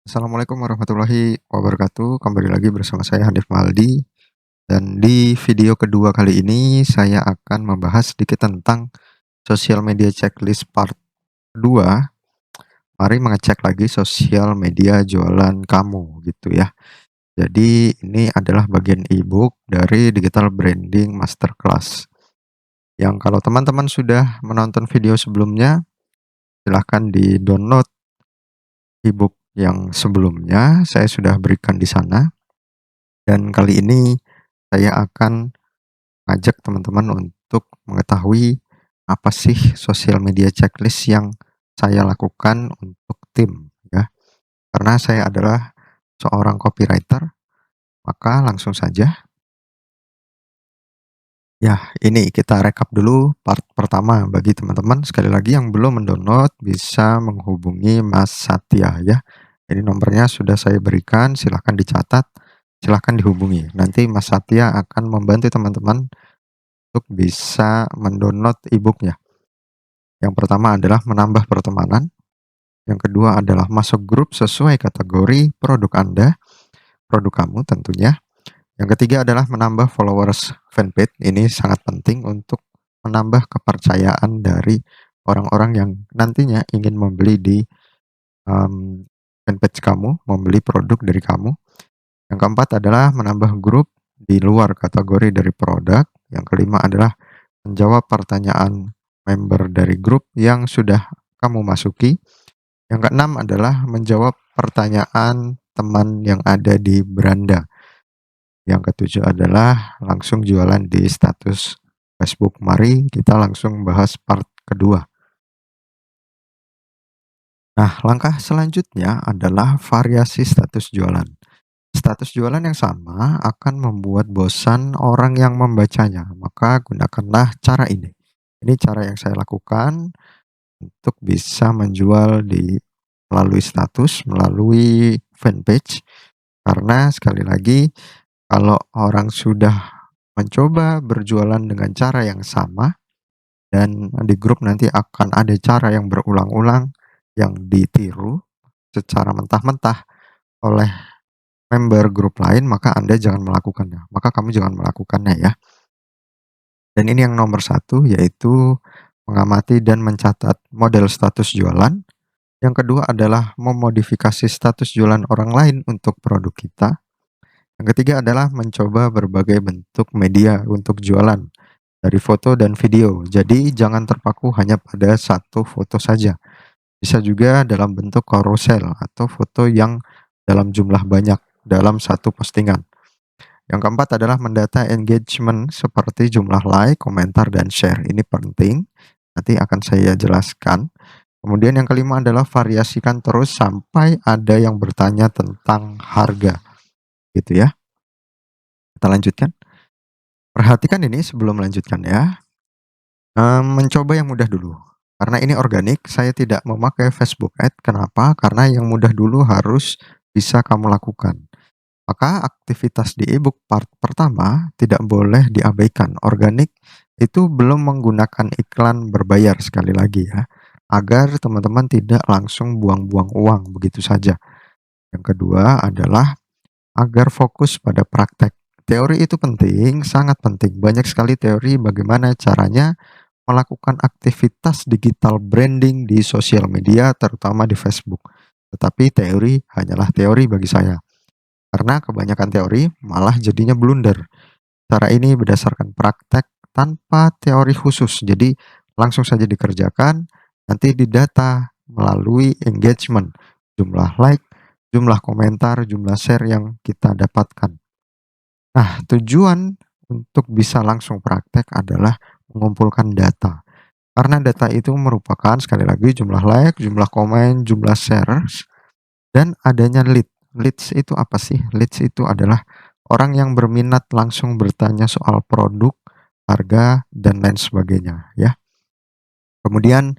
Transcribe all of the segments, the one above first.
Assalamualaikum warahmatullahi wabarakatuh. Kembali lagi bersama saya Hanif Maldi dan di video kedua kali ini saya akan membahas sedikit tentang sosial media checklist part 2. Mari mengecek lagi sosial media jualan kamu gitu ya. Jadi ini adalah bagian ebook dari Digital Branding Masterclass. Yang kalau teman-teman sudah menonton video sebelumnya, silahkan di-download ebook yang sebelumnya saya sudah berikan di sana. Dan kali ini saya akan ngajak teman-teman untuk mengetahui apa sih sosial media checklist yang saya lakukan untuk tim ya. Karena saya adalah seorang copywriter, maka langsung saja. Ya, ini kita rekap dulu part pertama bagi teman-teman sekali lagi yang belum mendownload bisa menghubungi Mas Satya ya. Ini nomornya sudah saya berikan, silahkan dicatat, silahkan dihubungi. Nanti Mas Satya akan membantu teman-teman untuk bisa mendownload e-book-nya. Yang pertama adalah menambah pertemanan, yang kedua adalah masuk grup sesuai kategori produk Anda, produk kamu tentunya. Yang ketiga adalah menambah followers fanpage, ini sangat penting untuk menambah kepercayaan dari orang-orang yang nantinya ingin membeli di, fanpage kamu, membeli produk dari kamu. Yang keempat adalah menambah grup di luar kategori dari produk. Yang kelima adalah menjawab pertanyaan member dari grup yang sudah kamu masuki. Yang keenam adalah menjawab pertanyaan teman yang ada di beranda. Yang ketujuh adalah langsung jualan di status Facebook. Mari kita langsung bahas part kedua. Nah, langkah selanjutnya adalah variasi status jualan. Status jualan yang sama akan membuat bosan orang yang membacanya, maka gunakanlah cara ini. Ini cara yang saya lakukan untuk bisa menjual melalui status, melalui fanpage, karena sekali lagi kalau orang sudah mencoba berjualan dengan cara yang sama dan di grup nanti akan ada cara yang berulang-ulang yang ditiru secara mentah-mentah oleh member grup lain, maka Anda jangan melakukannya, maka kamu jangan melakukannya ya. Dan ini yang nomor satu, yaitu mengamati dan mencatat model status jualan. Yang kedua adalah memodifikasi status jualan orang lain untuk produk kita. Yang ketiga adalah mencoba berbagai bentuk media untuk jualan, dari foto dan video. Jadi jangan terpaku hanya pada satu foto saja. Bisa juga dalam bentuk carousel atau foto yang dalam jumlah banyak dalam satu postingan. Yang keempat adalah mendata engagement seperti jumlah like, komentar, dan share. Ini penting, nanti akan saya jelaskan. Kemudian yang kelima adalah variasikan terus sampai ada yang bertanya tentang harga, gitu ya. Kita lanjutkan. Perhatikan ini sebelum melanjutkan ya. Mencoba yang mudah dulu. Karena ini organik, saya tidak memakai Facebook Ads. Kenapa? Karena yang mudah dulu harus bisa kamu lakukan. Maka aktivitas di ebook part pertama tidak boleh diabaikan. Organik itu belum menggunakan iklan berbayar sekali lagi ya, agar teman-teman tidak langsung buang-buang uang begitu saja. Yang kedua adalah agar fokus pada praktek. Teori itu penting, sangat penting. Banyak sekali teori bagaimana caranya melakukan aktivitas digital branding di sosial media, terutama di Facebook. Tetapi teori hanyalah teori bagi saya. Karena kebanyakan teori malah jadinya blunder. Cara ini berdasarkan praktek tanpa teori khusus. Jadi langsung saja dikerjakan, nanti didata melalui engagement, jumlah like, jumlah komentar, jumlah share yang kita dapatkan. Nah, tujuan untuk bisa langsung praktek adalah mengumpulkan data. Karena data itu merupakan sekali lagi jumlah like, jumlah komen, jumlah shares, dan adanya lead. Leads itu apa sih? Leads itu adalah orang yang berminat langsung bertanya soal produk, harga, dan lain sebagainya ya. Kemudian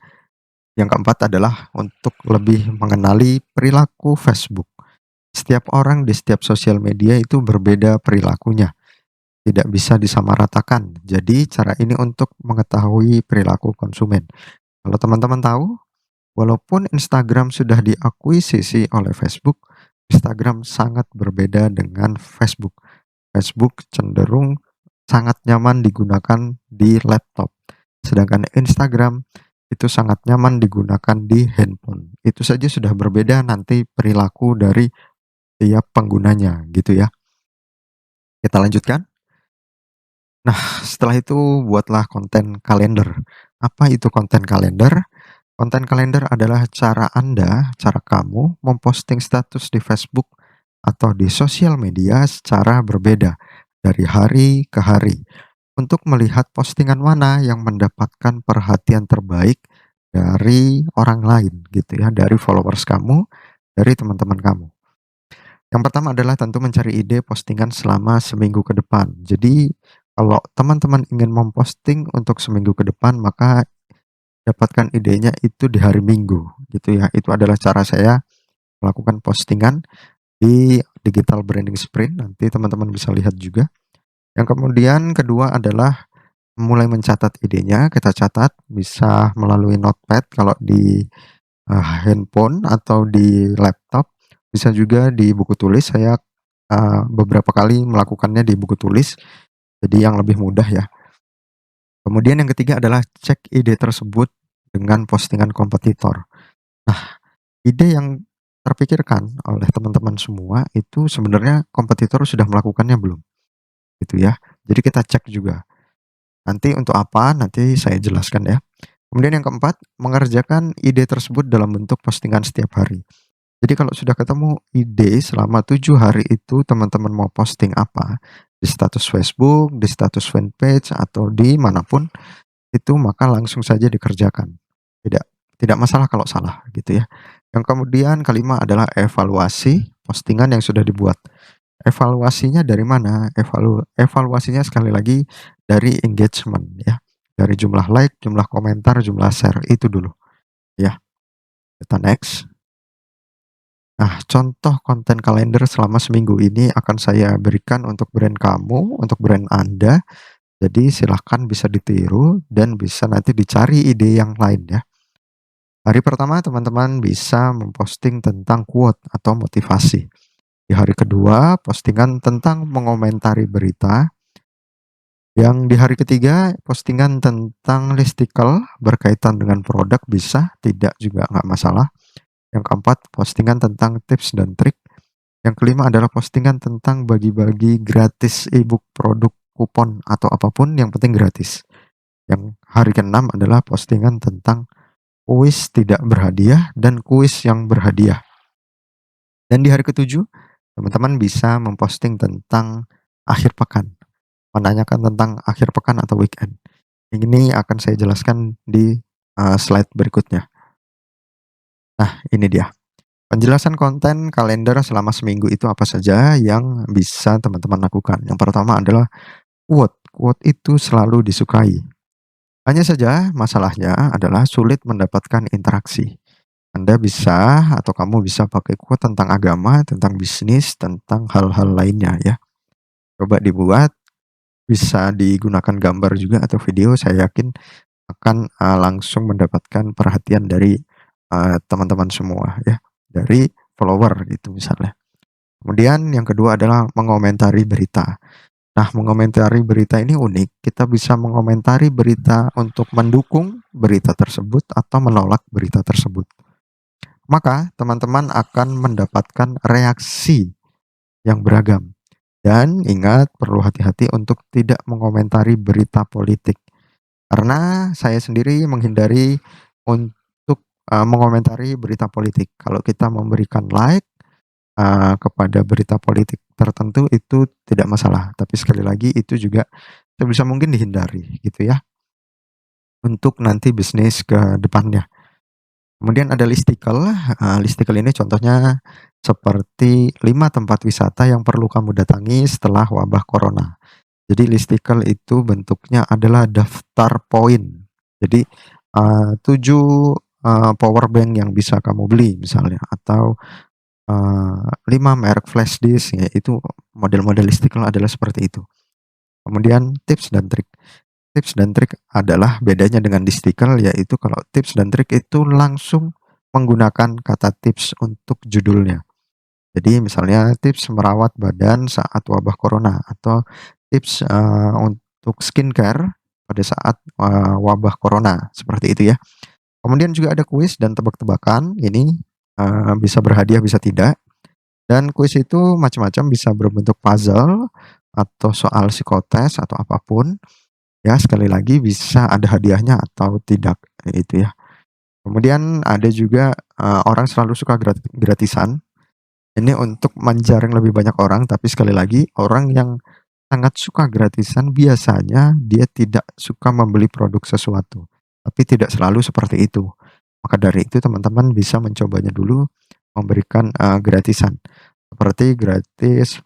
yang keempat adalah untuk lebih mengenali perilaku Facebook. Setiap orang di setiap sosial media itu berbeda perilakunya, tidak bisa disamaratakan. Jadi cara ini untuk mengetahui perilaku konsumen. Kalau teman-teman tahu, walaupun Instagram sudah diakuisisi oleh Facebook, Instagram sangat berbeda dengan Facebook. Facebook cenderung sangat nyaman digunakan di laptop, sedangkan Instagram itu sangat nyaman digunakan di handphone. Itu saja sudah berbeda nanti perilaku dari tiap penggunanya gitu ya. Kita lanjutkan. Nah, setelah itu buatlah konten kalender. Apa itu konten kalender? Konten kalender adalah cara kamu memposting status di Facebook atau di sosial media secara berbeda dari hari ke hari untuk melihat postingan mana yang mendapatkan perhatian terbaik dari orang lain gitu ya, dari followers kamu, dari teman-teman kamu. Yang pertama adalah tentu mencari ide postingan selama seminggu ke depan. Jadi, kalau teman-teman ingin memposting untuk seminggu ke depan, maka dapatkan idenya itu di hari Minggu, gitu ya. Itu adalah cara saya melakukan postingan di Digital Branding Sprint, nanti teman-teman bisa lihat juga. Yang kemudian kedua adalah mulai mencatat idenya, kita catat bisa melalui notepad kalau di handphone atau di laptop, bisa juga di buku tulis. Saya, beberapa kali melakukannya di buku tulis, jadi yang lebih mudah ya. Kemudian yang ketiga adalah cek ide tersebut dengan postingan kompetitor. Nah, ide yang terpikirkan oleh teman-teman semua itu sebenarnya kompetitor sudah melakukannya belum, gitu ya. Jadi kita cek juga. Nanti untuk apa, nanti saya jelaskan ya. Kemudian yang keempat, mengerjakan ide tersebut dalam bentuk postingan setiap hari. Jadi kalau sudah ketemu ide selama 7 hari itu teman-teman mau posting apa, di status Facebook, di status fanpage, atau di manapun, itu maka langsung saja dikerjakan. Tidak tidak masalah kalau salah gitu ya. Yang kemudian kelima adalah evaluasi postingan yang sudah dibuat. Evaluasinya dari mana? Evaluasinya sekali lagi dari engagement ya, dari jumlah like, jumlah komentar, jumlah share, itu dulu ya. Kita next. Nah, contoh konten kalender selama seminggu ini akan saya berikan untuk brand kamu, untuk brand Anda. Jadi silahkan bisa ditiru dan bisa nanti dicari ide yang lain ya. Hari pertama teman-teman bisa memposting tentang quote atau motivasi. Di hari kedua, postingan tentang mengomentari berita. Yang di hari ketiga, postingan tentang listicle berkaitan dengan produk bisa, tidak juga nggak masalah. Yang keempat, postingan tentang tips dan trik. Yang kelima adalah postingan tentang bagi-bagi gratis ebook, produk, kupon, atau apapun yang penting gratis. Yang hari keenam adalah postingan tentang kuis tidak berhadiah dan kuis yang berhadiah. Dan di hari ketujuh, teman-teman bisa memposting tentang akhir pekan, menanyakan tentang akhir pekan atau weekend. Ini akan saya jelaskan di slide berikutnya. Nah, ini dia. Penjelasan konten kalender selama seminggu itu apa saja yang bisa teman-teman lakukan. Yang pertama adalah quote. Quote itu selalu disukai. Hanya saja masalahnya adalah sulit mendapatkan interaksi. Anda bisa atau kamu bisa pakai quote tentang agama, tentang bisnis, tentang hal-hal lainnya ya. Coba dibuat, bisa digunakan gambar juga atau video, saya yakin akan langsung mendapatkan perhatian dari teman-teman semua ya, dari follower gitu misalnya. Kemudian yang kedua adalah mengomentari berita. Nah, mengomentari berita ini unik, kita bisa mengomentari berita untuk mendukung berita tersebut atau menolak berita tersebut. Maka teman-teman akan mendapatkan reaksi yang beragam. Dan ingat, perlu hati-hati untuk tidak mengomentari berita politik. Karena saya sendiri menghindari untuk mengomentari berita politik. Kalau kita memberikan like kepada berita politik tertentu itu tidak masalah, tapi sekali lagi itu juga sebisa mungkin dihindari gitu ya, untuk nanti bisnis ke depannya. Kemudian ada listicle, listicle ini contohnya seperti 5 tempat wisata yang perlu kamu datangi setelah wabah corona. Jadi listicle itu bentuknya adalah daftar poin. Jadi, 7, power bank yang bisa kamu beli misalnya atau 5 merek flash disk, ya itu model-model listicle adalah seperti itu. Kemudian tips dan trik. Tips dan trik adalah bedanya dengan listicle, yaitu kalau tips dan trik itu langsung menggunakan kata tips untuk judulnya. Jadi misalnya tips merawat badan saat wabah corona atau tips, untuk skincare pada saat, wabah corona, seperti itu ya. Kemudian juga ada kuis dan tebak-tebakan, ini, bisa berhadiah bisa tidak, dan kuis itu macam-macam bisa berbentuk puzzle atau soal psikotes atau apapun ya, sekali lagi bisa ada hadiahnya atau tidak, itu ya. Kemudian ada juga, orang selalu suka gratisan, ini untuk menjaring lebih banyak orang, tapi sekali lagi orang yang sangat suka gratisan biasanya dia tidak suka membeli produk sesuatu, tapi tidak selalu seperti itu. Maka dari itu teman-teman bisa mencobanya dulu memberikan, gratisan, seperti gratis,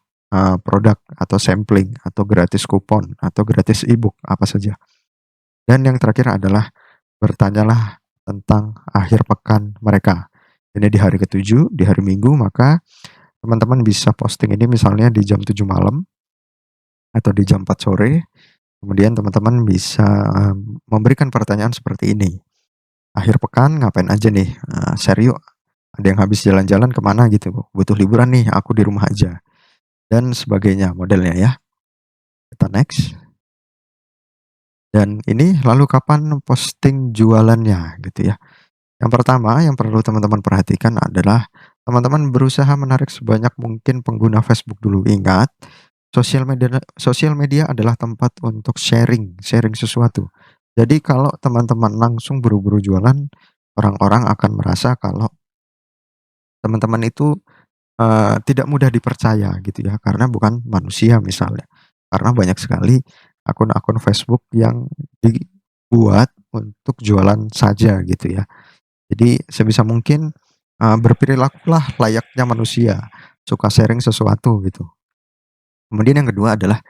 produk atau sampling atau gratis kupon atau gratis e-book, apa saja. Dan yang terakhir adalah bertanyalah tentang akhir pekan mereka. Ini di hari ketujuh, di hari Minggu, maka teman-teman bisa posting ini misalnya di jam 7 malam atau di jam 4 sore, kemudian teman-teman bisa, memberikan pertanyaan seperti ini, "Akhir pekan ngapain aja nih? Share yuk, ada yang habis jalan-jalan kemana gitu, butuh liburan nih, aku di rumah aja." Dan sebagainya modelnya ya. Kita next. Dan ini lalu kapan posting jualannya gitu ya. Yang pertama yang perlu teman-teman perhatikan adalah teman-teman berusaha menarik sebanyak mungkin pengguna Facebook dulu. Ingat, sosial media adalah tempat untuk sharing sharing sesuatu. Jadi kalau teman-teman langsung buru-buru jualan, orang-orang akan merasa kalau teman-teman itu, tidak mudah dipercaya gitu ya, karena bukan manusia misalnya. Karena banyak sekali akun-akun Facebook yang dibuat untuk jualan saja gitu ya. Jadi sebisa mungkin, berperilakulah layaknya manusia, suka sharing sesuatu gitu. Kemudian yang kedua adalah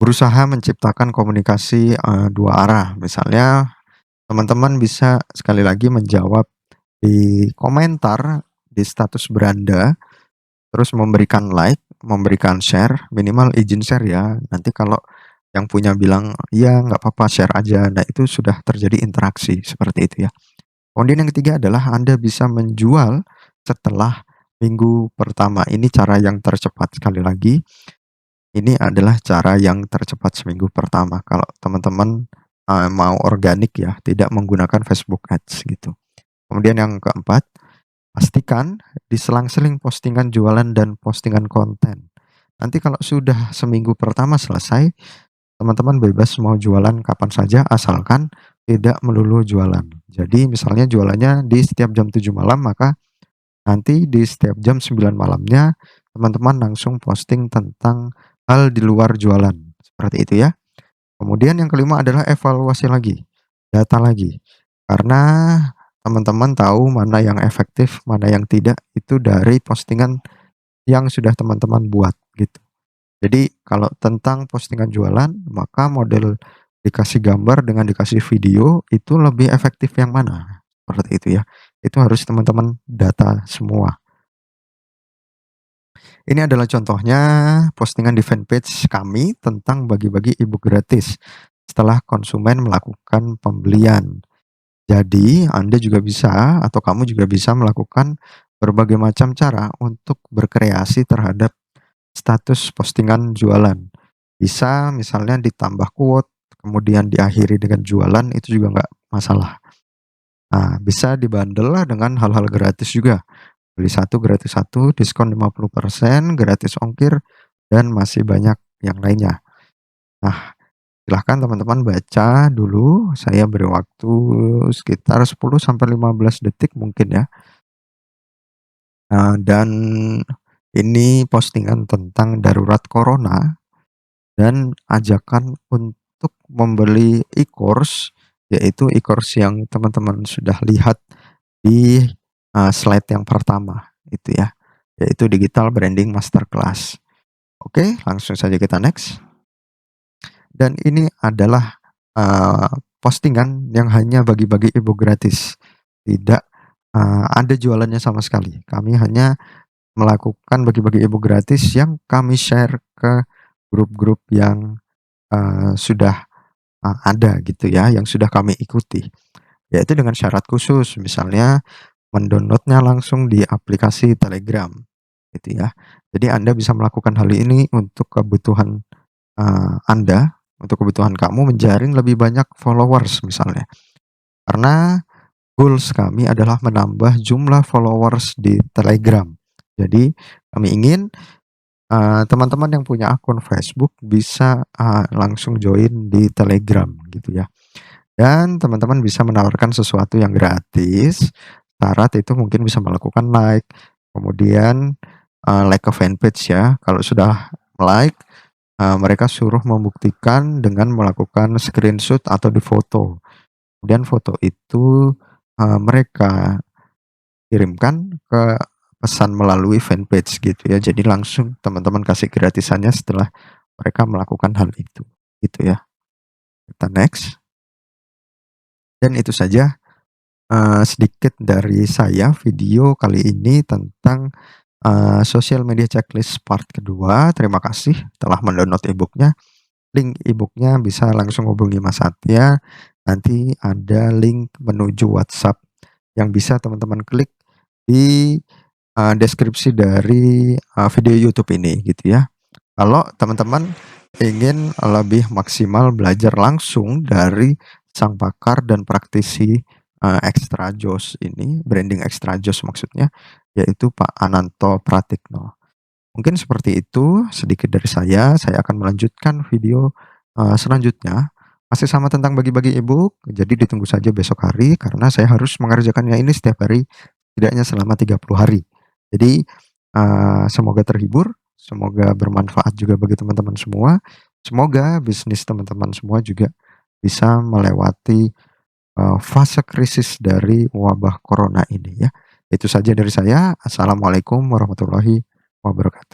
berusaha menciptakan komunikasi, dua arah. Misalnya teman-teman bisa sekali lagi menjawab di komentar di status beranda, terus memberikan like, memberikan share, minimal izin share ya. Nanti kalau yang punya bilang, "Iya nggak apa-apa share aja." Nah itu sudah terjadi interaksi, seperti itu ya. Kemudian yang ketiga adalah Anda bisa menjual setelah minggu pertama. Ini cara yang tercepat, sekali lagi, ini adalah cara yang tercepat seminggu pertama kalau teman-teman, mau organik ya, tidak menggunakan Facebook Ads gitu. Kemudian yang keempat, pastikan diselang-seling postingan jualan dan postingan konten. Nanti kalau sudah seminggu pertama selesai, teman-teman bebas mau jualan kapan saja asalkan tidak melulu jualan. Jadi misalnya jualannya di setiap jam 7 malam, maka nanti di setiap jam 9 malamnya teman-teman langsung posting tentang hal di luar jualan, seperti itu ya. Kemudian yang kelima adalah evaluasi lagi, data lagi. Karena teman-teman tahu mana yang efektif, mana yang tidak, itu dari postingan yang sudah teman-teman buat gitu. Jadi kalau tentang postingan jualan, maka model dikasih gambar dengan dikasih video itu lebih efektif yang mana? Seperti itu ya. Itu harus teman-teman data semua. Ini adalah contohnya postingan di fanpage kami tentang bagi-bagi e-book gratis setelah konsumen melakukan pembelian. Jadi Anda juga bisa atau kamu juga bisa melakukan berbagai macam cara untuk berkreasi terhadap status postingan jualan. Bisa misalnya ditambah quote, kemudian diakhiri dengan jualan, itu juga nggak masalah. Nah, bisa dibundle lah dengan hal-hal gratis juga. Beli satu gratis satu, diskon 50%, gratis ongkir, dan masih banyak yang lainnya. Nah, silahkan teman-teman baca dulu, saya beri waktu sekitar 10 sampai 15 detik mungkin ya. Dan ini postingan tentang darurat corona dan ajakan untuk membeli e-course, yaitu e-course yang teman-teman sudah lihat di, slide yang pertama itu ya, yaitu Digital Branding Masterclass. Oke, langsung saja kita next. Dan ini adalah, postingan yang hanya bagi-bagi e-book gratis, tidak, ada jualannya sama sekali. Kami hanya melakukan bagi-bagi e-book gratis yang kami share ke grup-grup yang, sudah, ada gitu ya, yang sudah kami ikuti. Yaitu dengan syarat khusus, misalnya mendownload-nya langsung di aplikasi Telegram, gitu ya. Jadi Anda bisa melakukan hal ini untuk kebutuhan, Anda, untuk kebutuhan kamu menjaring lebih banyak followers misalnya. Karena goals kami adalah menambah jumlah followers di Telegram. Jadi kami ingin, teman-teman yang punya akun Facebook bisa, langsung join di Telegram gitu ya. Dan teman-teman bisa menawarkan sesuatu yang gratis, syarat itu mungkin bisa melakukan like, kemudian, like ke fanpage ya. Kalau sudah like, mereka suruh membuktikan dengan melakukan screenshot atau difoto. Kemudian foto itu, mereka kirimkan ke pesan melalui fanpage gitu ya. Jadi langsung teman-teman kasih gratisannya setelah mereka melakukan hal itu, gitu ya. Kita next, dan itu saja, sedikit dari saya video kali ini tentang, social media checklist part kedua. Terima kasih telah mendownload e-book-nya. Link e-book-nya bisa langsung hubungi Mas Satya. Nanti ada link menuju WhatsApp yang bisa teman-teman klik di, deskripsi dari, video YouTube ini gitu ya. Kalau teman-teman ingin lebih maksimal belajar langsung dari sang pakar dan praktisi, Extra Joss ini, branding Extra Joss maksudnya, yaitu Pak Ananto Pratikno. Mungkin seperti itu sedikit dari saya akan melanjutkan video, selanjutnya, masih sama tentang bagi-bagi e-book, jadi ditunggu saja besok hari karena saya harus mengerjakannya ini setiap hari, setidaknya selama 30 hari. Jadi, semoga terhibur, semoga bermanfaat juga bagi teman-teman semua, semoga bisnis teman-teman semua juga bisa melewati, fase krisis dari wabah corona ini ya. Itu saja dari saya. Assalamualaikum warahmatullahi wabarakatuh.